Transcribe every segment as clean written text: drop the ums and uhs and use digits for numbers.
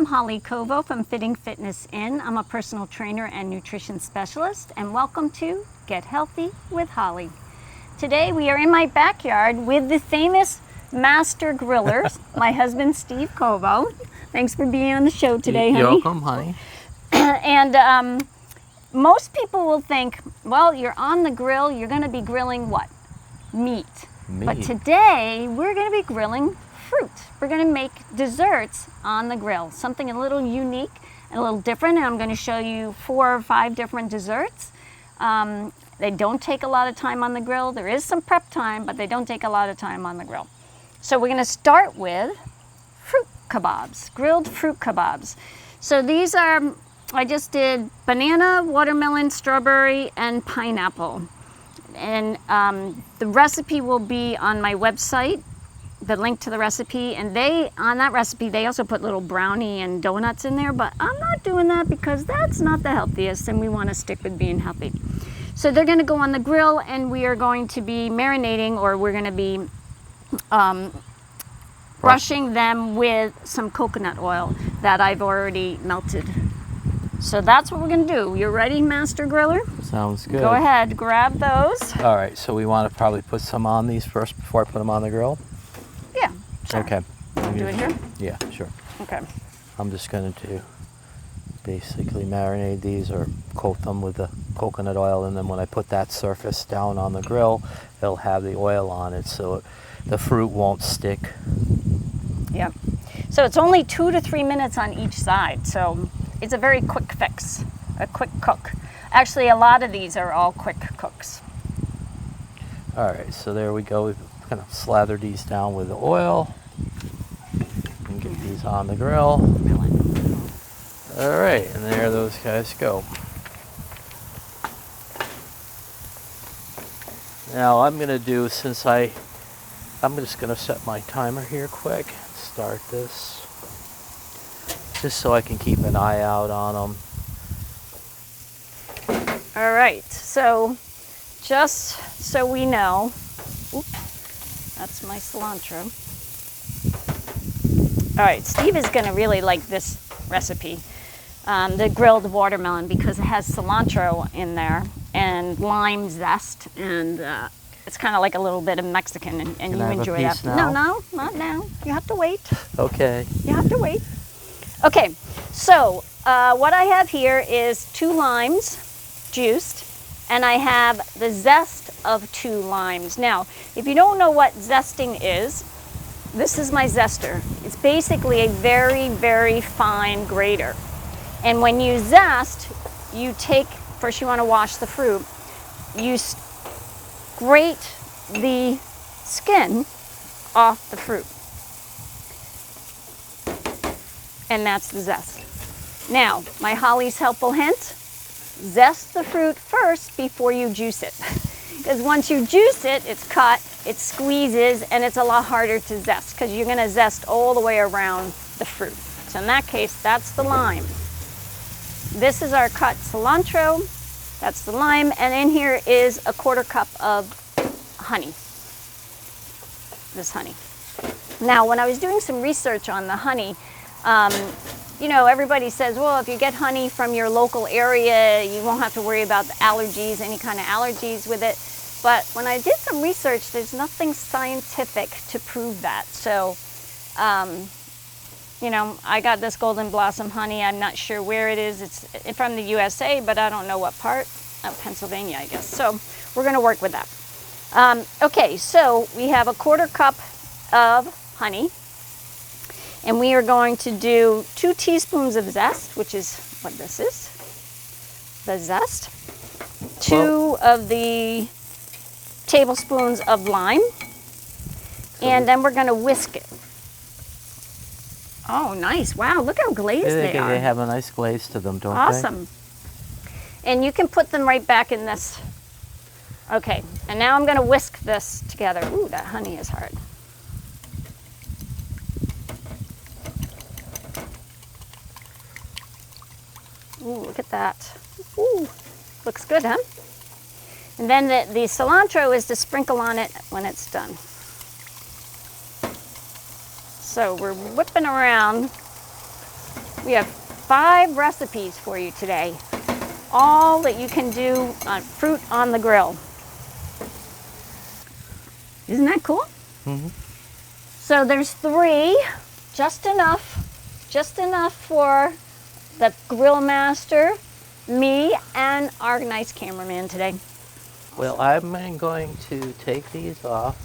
I'm Holly Kovo from Fitting Fitness Inn. I'm a personal trainer and nutrition specialist, and welcome to Get Healthy with Holly. Today we are in my backyard with the famous master grillers, my husband Steve Kovo. Thanks for being on the show today, honey. You're welcome, honey. And most people will think, well, you're on the grill, you're going to be grilling what? Meat. But today we're going to be grilling fruit. We're going to make desserts on the grill, something a little unique and a little different, and I'm going to show you 4 or 5 different desserts. They don't take a lot of time on the grill. There is some prep time, but they don't take a lot of time on the grill. So we're going to start with fruit kebabs, grilled fruit kebabs. So these are, I just did banana, watermelon, strawberry, and pineapple. And the recipe will be on my website, the link to the recipe, and on that recipe they also put little brownie and donuts in there, but I'm not doing that because that's not the healthiest and we want to stick with being healthy. So they're going to go on the grill, and we are going to be marinating, or we're going to be brushing them with some coconut oil that I've already melted. So that's what we're going to do. You ready, Master Griller? Sounds good. Go ahead, grab those. All right, so we want to probably put some on these first before I put them on the grill? Yeah, sure. Okay. Do it here? Yeah, sure. Okay. I'm just going to basically marinate these or coat them with the coconut oil, and then when I put that surface down on the grill, it'll have the oil on it so the fruit won't stick. Yeah. So it's only 2 to 3 minutes on each side, so it's a very quick fix, a quick cook. Actually, a lot of these are all quick cooks. All right, so there we go. We've kind of slathered these down with the oil and get these on the grill. All right, and there those guys go. Now I'm going to do, I'm just going to set my timer here quick, start this, just so I can keep an eye out on them. All right, so just so we know, oops, that's my cilantro. All right, Steve is going to really like this recipe, the grilled watermelon, because it has cilantro in there and lime zest, and it's kind of like a little bit of Mexican, and you enjoy that. Now? No, not now. You have to wait. Okay. You have to wait. Okay, so what I have here is 2 limes juiced, and I have the zest of 2 limes. Now, if you don't know what zesting is, this is my zester. It's basically a very, very fine grater. And when you zest, you take, first you want to wash the fruit, you grate the skin off the fruit. And that's the zest. Now, my Holly's helpful hint, zest the fruit first before you juice it. Because once you juice it, it's cut, it squeezes, and it's a lot harder to zest because you're going to zest all the way around the fruit. So in that case, that's the lime. This is our cut cilantro, that's the lime, and in here is a 1/4 cup of honey, this honey. Now, when I was doing some research on the honey, you know, everybody says, well, if you get honey from your local area, you won't have to worry about the allergies, any kind of allergies with it. But when I did some research, there's nothing scientific to prove that. So, you know, I got this golden blossom honey. I'm not sure where it is. It's from the USA, but I don't know what part. Pennsylvania, I guess. So we're going to work with that. Okay, so we have a 1/4 cup of honey. And we are going to do 2 teaspoons of zest, which is what this is, the zest. 2 of the tablespoons of lime. And then we're going to whisk it. Oh, nice. Wow, look how glazed they are. They have a nice glaze to them, don't they? Awesome. And you can put them right back in this. Okay, and now I'm going to whisk this together. Ooh, that honey is hard. Ooh, look at that. Ooh, looks good, huh? And then the cilantro is to sprinkle on it when it's done. So we're whipping around We have 5 recipes for you today, all that you can do on fruit on the grill. Isn't that cool? Mm-hmm. So there's 3, just enough for the grill master, me, and our nice cameraman today. Well, I'm going to take these off.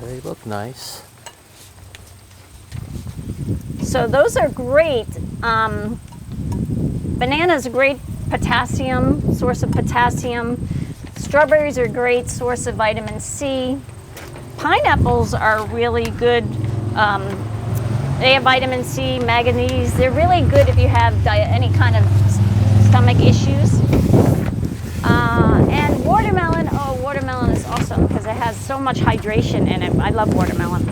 They look nice. So those are great. Banana is a great potassium, source of potassium. Strawberries are a great source of vitamin C. Pineapples are really good. They have vitamin C, manganese. They're really good if you have any kind of stomach issues. And watermelon, watermelon is awesome because it has so much hydration in it. I love watermelon.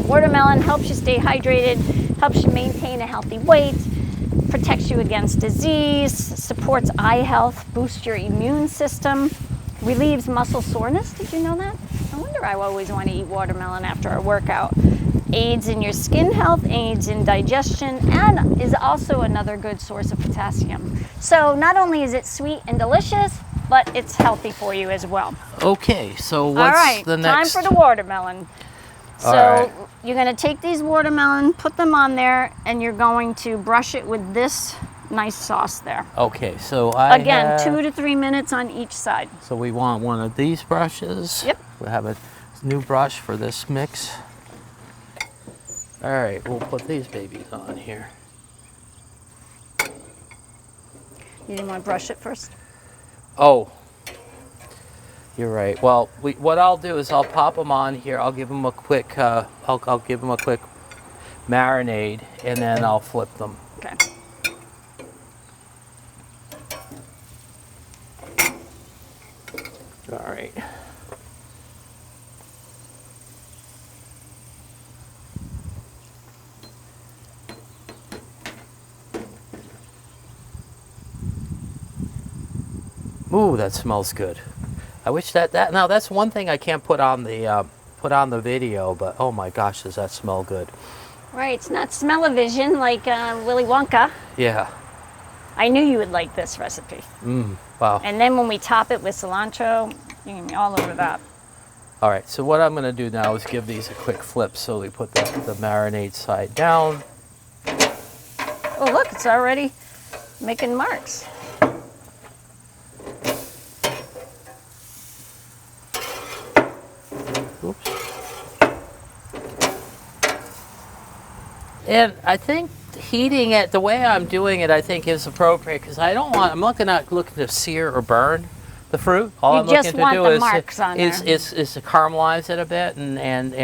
Watermelon helps you stay hydrated, helps you maintain a healthy weight, protects you against disease, supports eye health, boosts your immune system, relieves muscle soreness. Did you know that? I wonder I always want to eat watermelon after a workout. Aids in your skin health, aids in digestion, and is also another good source of potassium. So not only is it sweet and delicious, but it's healthy for you as well. Okay, so what's the next? Time for the watermelon. So you're going to take these watermelon, put them on there, and you're going to brush it with this nice sauce there. Okay, so Again, 2 to 3 minutes on each side. So we want one of these brushes. Yep. We have a new brush for this mix. All right, we'll put these babies on here. You didn't want to brush it first? Oh, you're right. Well, what I'll do is I'll pop them on here. I'll give them a quick, I'll give them a quick marinade, and then I'll flip them. Okay. All right. Ooh, that smells good. I wish that now that's one thing I can't put on the video, but oh my gosh, does that smell good? Right, it's not smell-o-vision like Willy Wonka. Yeah. I knew you would like this recipe. Wow. And then when we top it with cilantro, you're going to be all over that. All right, so what I'm going to do now is give these a quick flip. So we put the marinade side down. Oh, look, it's already making marks. Oops. And I think heating it the way I'm doing it, I think is appropriate because I'm not looking to sear or burn the fruit. All I'm looking to do is to caramelize it a bit and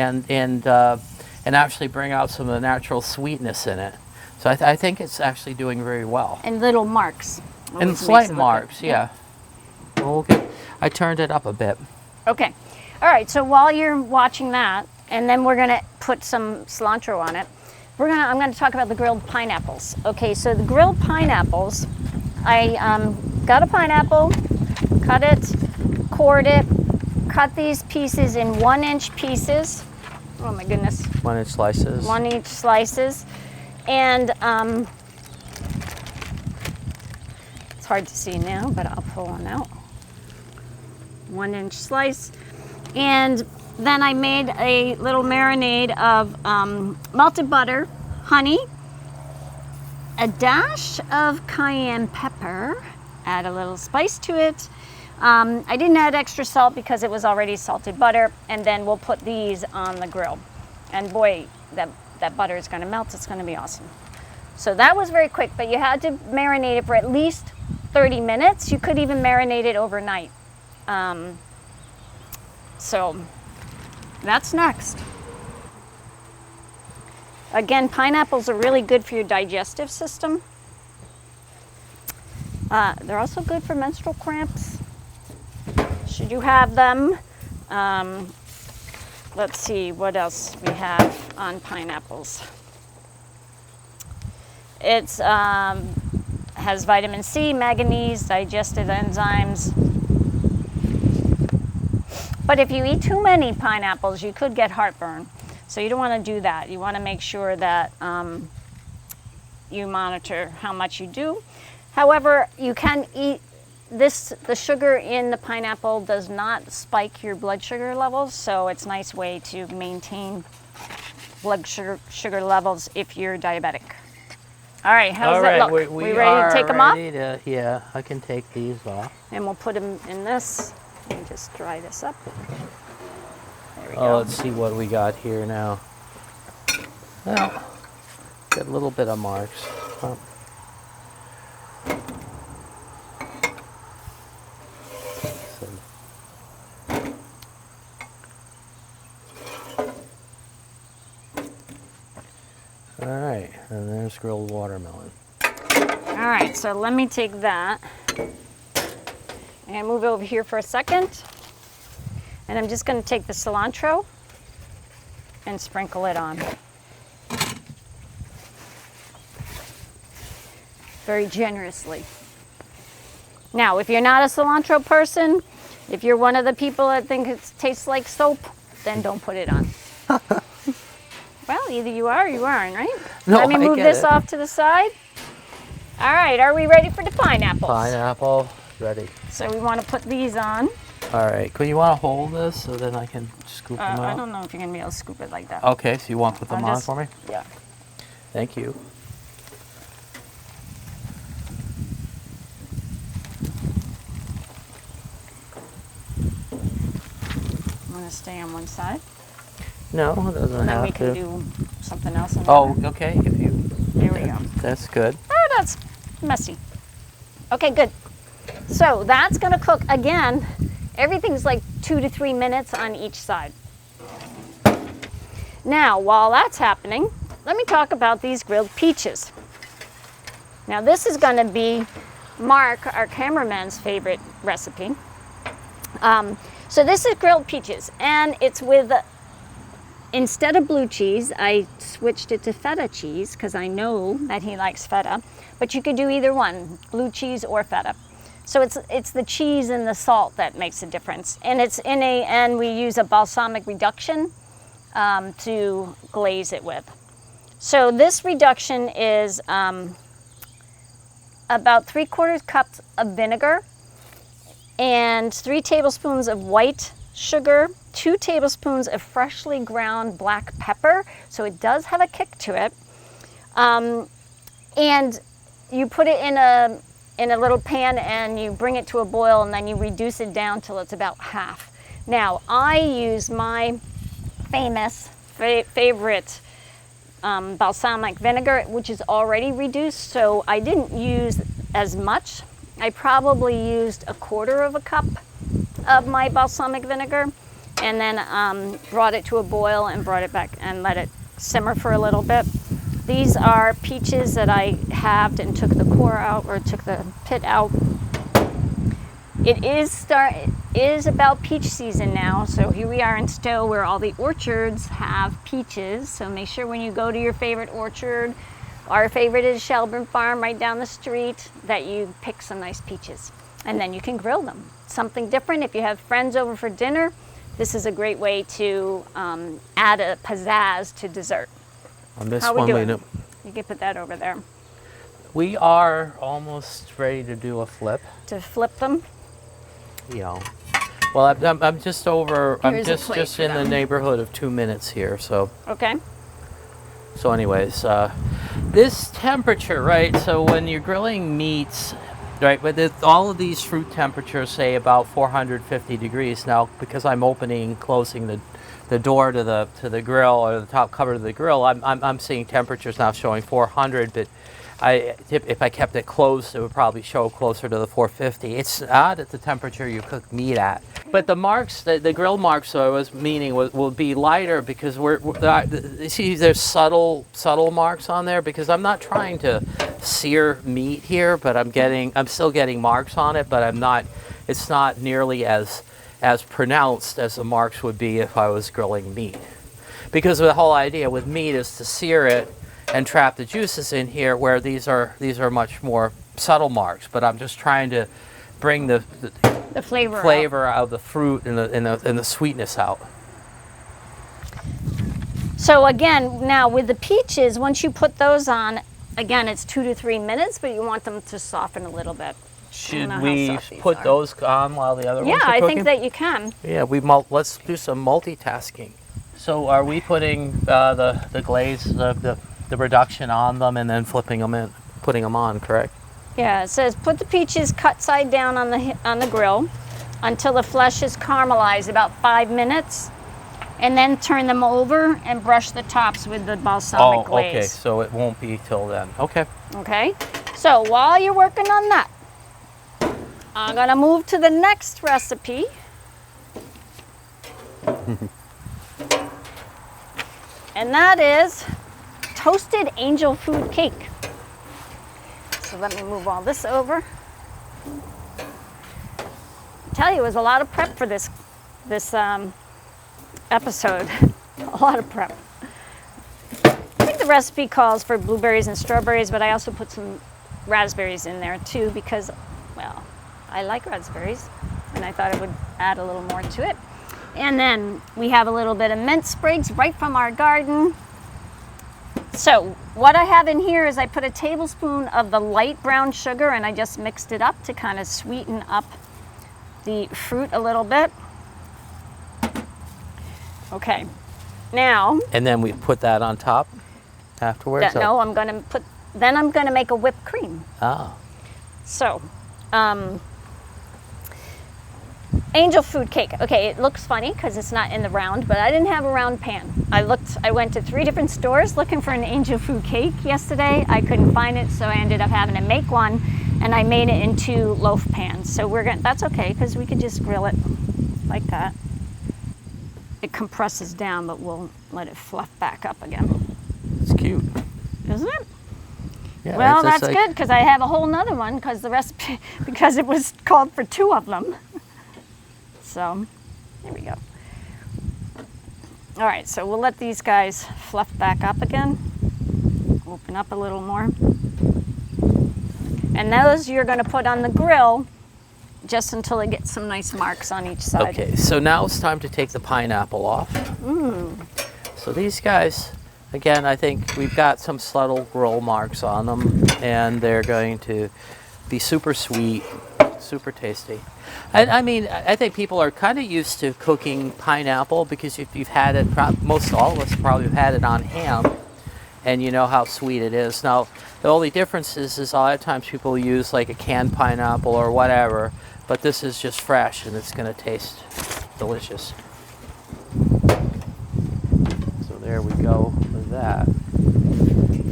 actually bring out some of the natural sweetness in it. So I think it's actually doing very well. And little marks. And slight marks, yeah. Okay. I turned it up a bit. Okay. All right, so while you're watching that, and then we're going to put some cilantro on it, I'm going to talk about the grilled pineapples. Okay, so the grilled pineapples, I got a pineapple, cut it, cored it, cut these pieces in 1-inch pieces. Oh my goodness. 1-inch slices. 1-inch slices. And it's hard to see now, but I'll pull one out. 1-inch slice. And then I made a little marinade of melted butter, honey, a dash of cayenne pepper, add a little spice to it. I didn't add extra salt because it was already salted butter, and then we'll put these on the grill. And boy, that butter is going to melt. It's going to be awesome. So that was very quick, but you had to marinate it for at least 30 minutes. You could even marinate it overnight. So that's next. Again, pineapples are really good for your digestive system. They're also good for menstrual cramps, should you have them. Let's see what else we have on pineapples. It's has vitamin C, manganese, digestive enzymes. But if you eat too many pineapples, you could get heartburn. So you don't want to do that. You want to make sure that you monitor how much you do. However, you can eat this. The sugar in the pineapple does not spike your blood sugar levels, so it's a nice way to maintain blood sugar levels if you're diabetic. All right, how's that look? We ready to take them off? Yeah, I can take these off. And we'll put them in this and just dry this up. There we Oh, go. let's see what we got here now. Well, got a little bit of marks. Oh. All right, and there's grilled watermelon. All right, so let me take that and move over here for a second. And I'm just going to take the cilantro and sprinkle it on. Very generously. Now, if you're not a cilantro person, if you're one of the people that think it tastes like soap, then don't put it on. Well, either you are or you aren't, right? No, let me move this it. off to the side. All right, are we ready for the pineapples? Pineapple, ready. So we want to put these on. All right, could you want to hold this so then I can scoop them out? I don't know if you're going to be able to scoop it like that. Okay, so you want to put them on for me? Yeah. Thank you. I'm going to stay on one side. No, it doesn't And then have we can to. do something else. In the Oh, other. okay. If you. There we go. That's good. Oh, that's messy. Okay, good. So that's going to cook again. Everything's like 2 to 3 minutes on each side. Now, while that's happening, let me talk about these grilled peaches. Now, this is going to be Mark, our cameraman's favorite recipe. So this is grilled peaches, and it's with, instead of blue cheese, I switched it to feta cheese because I know that he likes feta, but you could do either one, blue cheese or feta. So it's the cheese and the salt that makes a difference, and and we use a balsamic reduction to glaze it with. So this reduction is about 3/4 cups of vinegar and 3 tablespoons of white sugar, 2 tablespoons of freshly ground black pepper, so it does have a kick to it. And you put it in a little pan and you bring it to a boil, and then you reduce it down till it's about half. Now, I use my famous favorite balsamic vinegar, which is already reduced, so I didn't use as much. I probably used 1/4 cup of my balsamic vinegar, and then brought it to a boil and brought it back and let it simmer for a little bit. These are peaches that I halved and took the core out, or took the pit out. It is about peach season now, so here we are in Stowe where all the orchards have peaches. So make sure when you go to your favorite orchard, our favorite is Shelburne Farm right down the street, that you pick some nice peaches. And then you can grill them. Something different. If you have friends over for dinner, this is a great way to add a pizzazz to dessert. On this How we one, doing? You can put that over there. We are almost ready to do a flip. To flip them. You know, well, I'm just over. I'm Here's a just plate for in the them. neighborhood of 2 minutes here. So Okay. anyways, this temperature, right? So when you're grilling meats, right? But all of these fruit temperatures say about 450 degrees. Now, because I'm closing the door to the grill, or the top cover of the grill, I'm seeing temperatures now showing 400, but if I kept it closed, it would probably show closer to the 450. It's not at the temperature you cook meat at. But the marks, the grill marks, I was meaning, will be lighter because you see there's subtle marks on there, because I'm not trying to sear meat here, but I'm still getting marks on it, but it's not nearly as pronounced as the marks would be if I was grilling meat. Because the whole idea with meat is to sear it and trap the juices in here, where these are much more subtle marks. But I'm just trying to bring the the flavor of the fruit and the sweetness out. So again, now with the peaches, once you put those on, again, it's 2 to 3 minutes, but you want them to soften a little bit. Should we put those on while the other ones are cooking? Yeah, I think that you can. Yeah, let's do some multitasking. So are we putting the glaze, the reduction on them and then flipping them in, putting them on, correct? Yeah, it says put the peaches cut side down on the grill until the flesh is caramelized, about 5 minutes, and then turn them over and brush the tops with the balsamic glaze. Okay, so it won't be till then. Okay. Okay, so while you're working on that, I'm gonna move to the next recipe. And that is toasted angel food cake. So let me move all this over. I tell you, it was a lot of prep for this episode. A lot of prep. I think the recipe calls for blueberries and strawberries, but I also put some raspberries in there too because, well, I like raspberries and I thought it would add a little more to it. And then we have a little bit of mint sprigs right from our garden. So what I have in here is I put a tablespoon of the light brown sugar and I just mixed it up to kind of sweeten up the fruit a little bit. Okay, now. And then we put that on top afterwards? No, I'm going to make a whipped cream. Ah. So, angel food cake. Okay, it looks funny because it's not in the round, but I didn't have a round pan. I went to 3 different stores looking for an angel food cake yesterday. I couldn't find it, so I ended up having to make one, and I made it into loaf pans. So that's okay because we could just grill it like that. It compresses down, but we'll let it fluff back up again. It's cute. Isn't it? Yeah, well, that's good because I have a whole nother one because the recipe, because it was called for 2 of them. So, here we go. All right, so we'll let these guys fluff back up again. Open up a little more. And those you're going to put on the grill just until it gets some nice marks on each side. Okay, so now it's time to take the pineapple off. So these guys, again, I think we've got some subtle grill marks on them, and they're going to be super sweet, super tasty. And I mean, I think people are kind of used to cooking pineapple because if you've had it, most all of us probably have had it on ham, and you know how sweet it is. Now, the only difference is a lot of times people use like a canned pineapple or whatever, but this is just fresh and it's going to taste delicious. So there we go with that.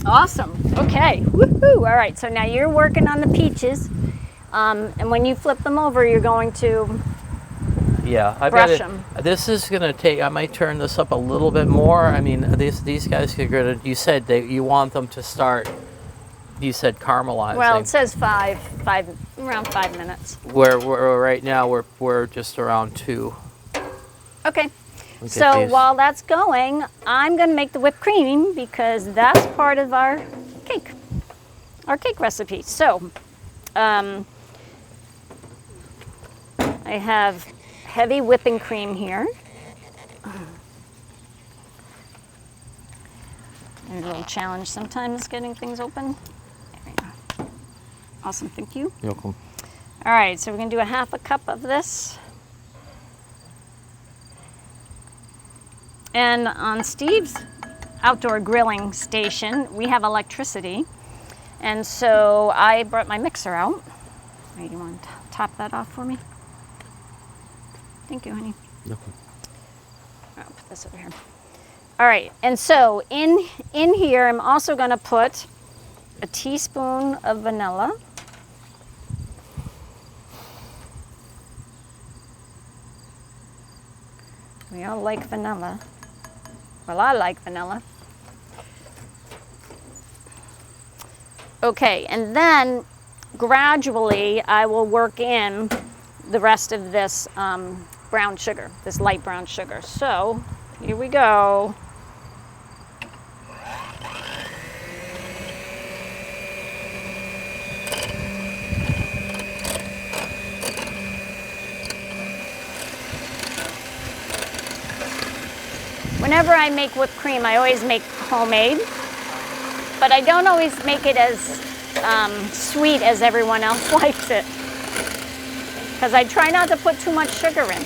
Awesome. Okay. Woohoo! All right. So now you're working on the peaches, and when you flip them over, you're going to brush them. This is going to take. I might turn this up a little bit more. I mean, these guys are going to. You said you want them to start. You said caramelizing. Well, it says around 5 minutes. We're right now we're just around 2. Okay. So while that's going, I'm going to make the whipped cream because that's part of our cake recipe. So I have heavy whipping cream here. There's a little challenge sometimes getting things open. There we go. Awesome, thank you. You're welcome. All right, so we're going to do a 1/2 cup of this. And on Steve's outdoor grilling station, we have electricity. And so I brought my mixer out. Hey, do you want to top that off for me? Thank you, honey. No. I'll put this over here. All right, and so in here, I'm also going to put a teaspoon of vanilla. We all like vanilla. Well, I like vanilla. Okay, and then gradually I will work in the rest of this brown sugar, this light brown sugar. So here we go. whenever I make whipped cream, I always make homemade, but I don't always make it as sweet as everyone else likes it, because I try not to put too much sugar in.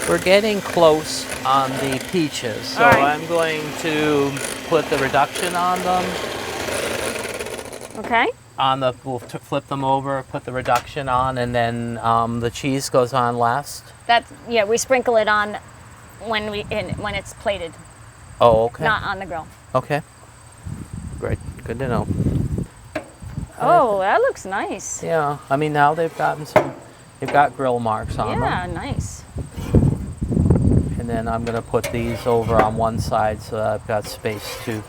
We're getting close on the peaches, so All right. I'm going to put the reduction on them. Okay. We'll flip them over, put the reduction on, and then the cheese goes on last. Yeah, we sprinkle it on when it's plated, Oh, okay. not on the grill. Okay. Great. Good to know. Oh, that looks nice. Yeah. I mean, now they've got grill marks on them. Yeah, nice. And then I'm going to put these over on one side so that I've got space to,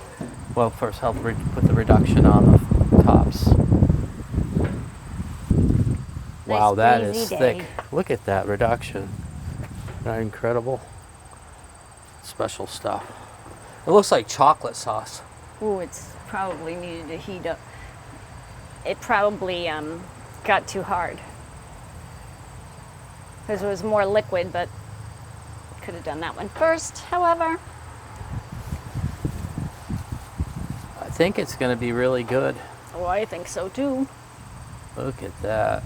well, first I'll put the reduction on the tops. Wow, that is breezy thick. day. Look at that reduction. Isn't that incredible? Special stuff. It looks like chocolate sauce. Ooh, it's probably needed to heat up. It probably got too hard, because it was more liquid, but could have done that one first, however. I think it's going to be really good. Oh, I think so too. Look at that.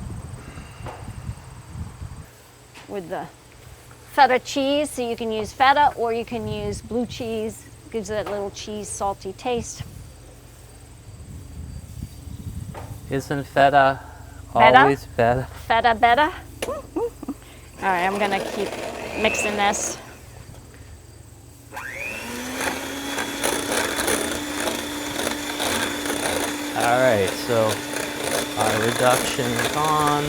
With the feta cheese, so you can use feta or you can use blue cheese. Gives it that little cheese salty taste. Isn't feta Feta? always feta? Feta beta. All right, I'm gonna keep mixing this. All right, so our reduction is on.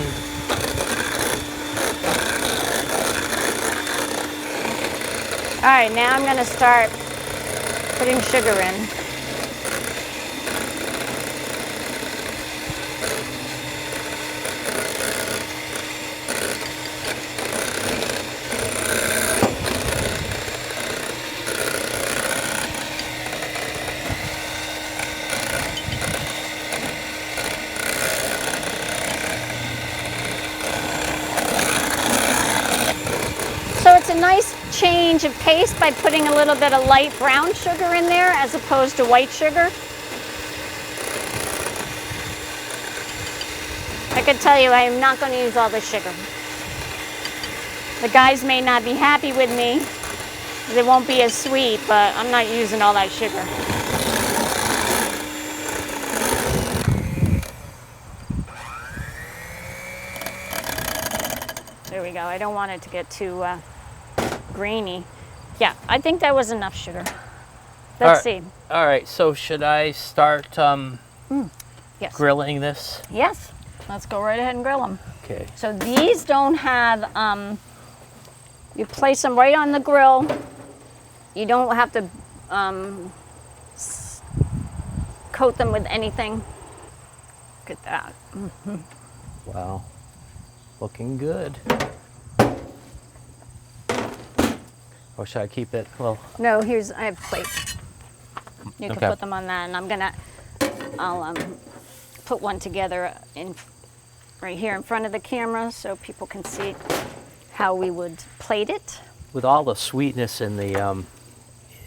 All right, now I'm gonna start putting sugar in. So it's a nice change of taste by putting a little bit of light brown sugar in there as opposed to white sugar. I can tell you I am not going to use all the sugar. The guys may not be happy with me, 'cause it won't be as sweet, but I'm not using all that sugar. There we go. I don't want it to get too grainy. Yeah, I think that was enough sugar. Let's see. All right, so should I start Yes. grilling this? Yes. Let's go right ahead and grill them. Okay. So these don't have, you place them right on the grill. You don't have to coat them with anything. Look at that. Wow. Looking good. Or should I keep it? Well, No, I have plates. You can Okay. put them on that, and I'll put one together right here in front of the camera so people can see how we would plate it. with all the sweetness in the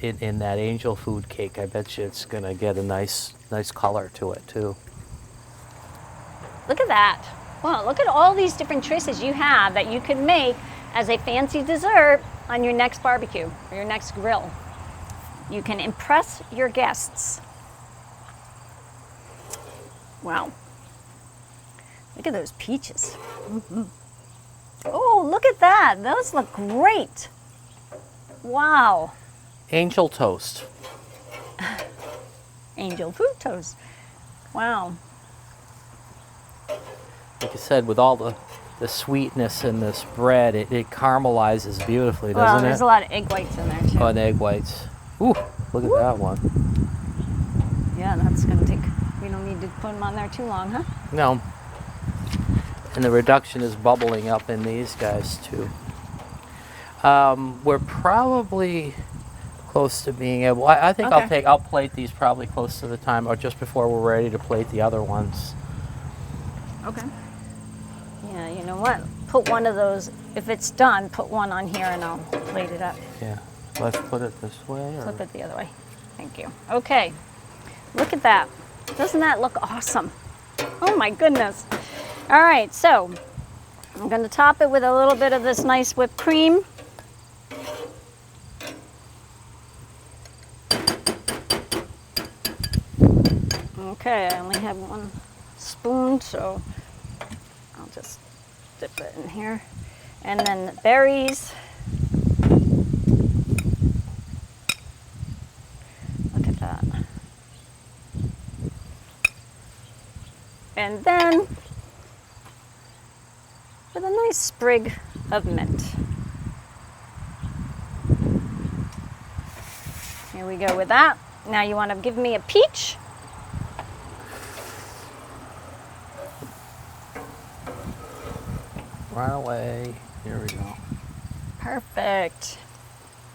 in that angel food cake, I bet you it's gonna get a nice color to it too. Look at that. Wow, look at all these different choices you have that you could make as a fancy dessert on your next barbecue or your next grill. You can impress your guests. Wow. Look at those peaches. Oh, look at that. Those look great. Wow. Angel toast. Angel food toast. Wow. Like I said, with all the sweetness in this bread, it caramelizes beautifully, doesn't Well, it? there's a lot of egg whites in there too. Oh, and egg whites. Ooh, look at that one. Yeah, that's gonna take, we don't need to put them on there too long, huh? No. And the reduction is bubbling up in these guys too. We're probably close to being able. I think Okay. I'll plate these probably close to the time or just before we're ready to plate the other ones. Okay. Yeah, you know what? put one of those, if it's done, put one on here and I'll plate it up. Yeah. Let's put it this way. Or? Flip it the other way. Thank you. Okay, look at that. Doesn't that look awesome? Oh my goodness. All right, so I'm going to top it with a little bit of this nice whipped cream. Okay, I only have one spoon, so I'll just dip it in here. And then the berries. Look at that. And then with a nice sprig of mint. Here we go with that. Now you want to give me a peach. Right away. Here we go. Perfect.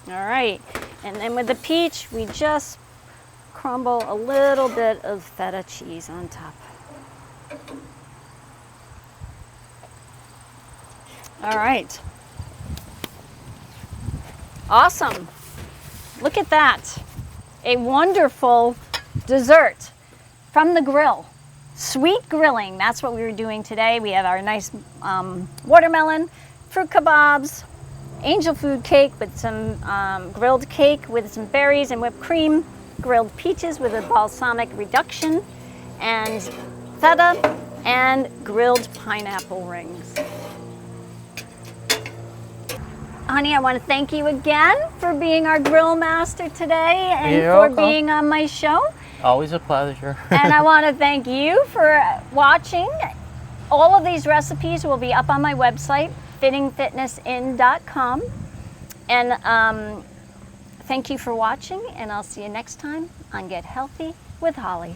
All right. And then with the peach, we just crumble a little bit of feta cheese on top. All right. Awesome. Look at that. A wonderful dessert from the grill. Sweet grilling, that's what we were doing today. We have our nice watermelon, fruit kebabs, angel food cake with some grilled cake with some berries and whipped cream, grilled peaches with a balsamic reduction, and feta, and grilled pineapple rings. Honey, I want to thank you again for being our grill master today and You're for welcome. being on my show. Always a pleasure. And I want to thank you for watching. All of these recipes will be up on my website, fittingfitnessin.com. And thank you for watching, and I'll see you next time on Get Healthy with Holly.